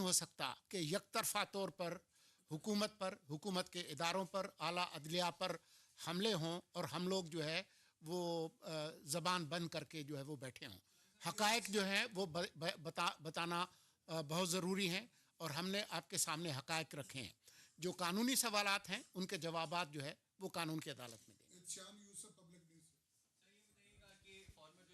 हो सकता कि यकतरफा तौर पर हुकूमत पर, हुकूमत के इदारों पर, आला अदलिया पर हमले हों और हम लोग जो है वो ज़बान बंद करके जो है वो बैठे हों। हक़ाइक़ जो हैं वो बताना बहुत ज़रूरी है और हमने आपके सामने हक़ाइक़ रखे हैं। जो कानूनी सवालात हैं उनके जवाबात जो है वो कानून की अदालत में देंगे।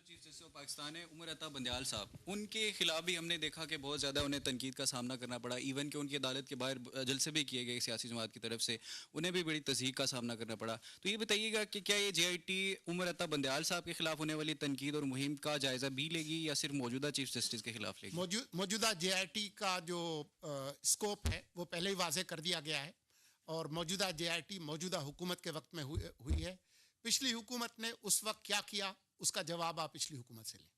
चीफ जस्टिस ऑफ पाकिस्तान है उमर अता बंदयाल साहब, उनके खिलाफ भी हमने देखा कि बहुत ज़्यादा उन्हें तनकीद का सामना करना पड़ा। इवन कि उनकी अदालत के बाहर जलसे भी किए गए सियासी जमात की तरफ से, उन्हें भी बड़ी तज़हीक का सामना करना पड़ा। तो ये बताइएगा कि क्या ये JIT उमर अता बंदयाल साहब के खिलाफ होने वाली तनकीद और मुहिम का जायज़ा भी लेगी या सिर्फ मौजूदा चीफ जस्टिस के खिलाफ लेगी? मौजूदा JIT का जो स्कोप है वो पहले ही वाज़े कर दिया गया है और मौजूदा JIT मौजूदा हुकूमत के वक्त में हुई है। पिछली हुकूमत ने उस वक्त क्या किया उसका जवाब आप पिछली हुकूमत से लें।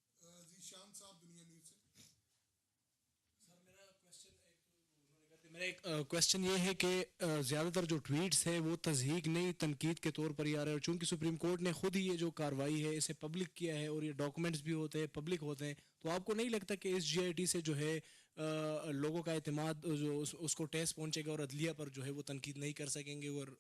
मेरा एक क्वेश्चन ये है कि ज़्यादातर जो ट्वीट्स हैं वो तज़हीक नहीं तनकीद के तौर पर ही आ रहे हैं और चूँकि सुप्रीम कोर्ट ने खुद ही ये जो कार्रवाई है इसे पब्लिक किया है और ये डॉक्यूमेंट्स भी होते हैं, पब्लिक होते हैं, तो आपको नहीं लगता कि इस JIT से जो है लोगों का एतमाद जो उसको ठेस पहुँचेगा और अदलिया पर जो है वो तनकीद नहीं कर सकेंगे और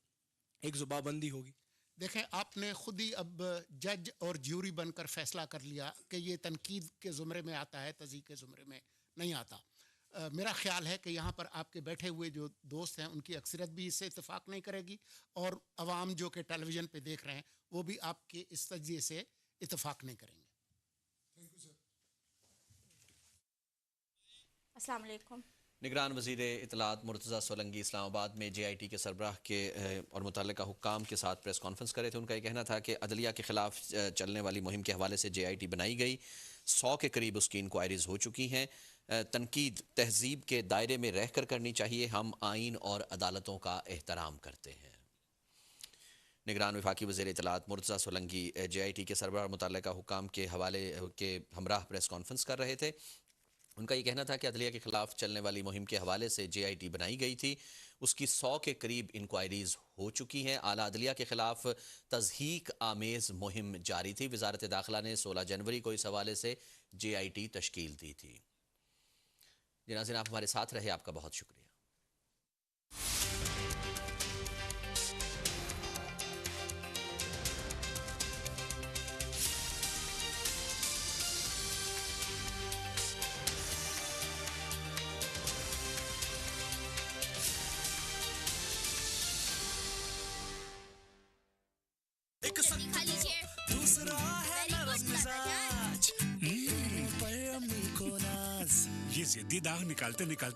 एक ज़ुबाबंदी होगी? देखें, आपने खुद ही अब जज और ज्यूरी बनकर फैसला कर लिया कि ये तनकीद के ज़ुमरे में आता है, तज़हीक के ज़ुमरे में नहीं आता। मेरा ख्याल है कि यहाँ पर आपके बैठे हुए जो दोस्त हैं उनकी अक्सरियत भी इससे इत्तेफाक नहीं करेगी और अवाम जो कि टेलीविज़न पे देख रहे हैं वो भी आपके इस तजिए से इत्तेफाक नहीं करेंगे। Thank you sir. अस्सलाम वालेकुम। निगरान वज़ीर इत्तलात मुर्तज़ा सोलंकी इस्लामाबाद में JIT के सरबराह के और मुतल्लिका हुक्काम के साथ प्रेस कॉन्फ्रेंस करे थे। उनका ये कहना था कि अदलिया के ख़िलाफ़ चलने वाली मुहिम के हवाले से JIT बनाई गई, 100 के करीब उसकी इंक्वायरीज़ हो चुकी हैं। तनकीद तहज़ीब के दायरे में रहकर करनी चाहिए, हम आइन और अदालतों का एहतराम करते हैं। निगरान वफाकी वज़ीर इत्तलात मुर्तज़ा सोलंकी JIT के सरबराह और मुतल्लिका हुक्काम के हवाले के हमराह प्रेस कॉन्फ्रेंस कर रहे थे। उनका ये कहना था कि अदलिया के ख़िलाफ़ चलने वाली मुहिम के हवाले से JIT बनाई गई थी, उसकी 100 के करीब इंक्वायरीज़ हो चुकी हैं। आला अदलिया के ख़िलाफ़ तज़हीक आमेज़ मुहिम जारी थी। वज़ारत दाखिला ने 16 जनवरी को इस हवाले से JIT तश्कील दी थी। जी नाज़रीन, आप हमारे साथ रहे, आपका बहुत शुक्रिया। दूसरा है नरम मिजाज, पर अम्मी को नाज, ये ज़िद्दी दाग निकालते निकालते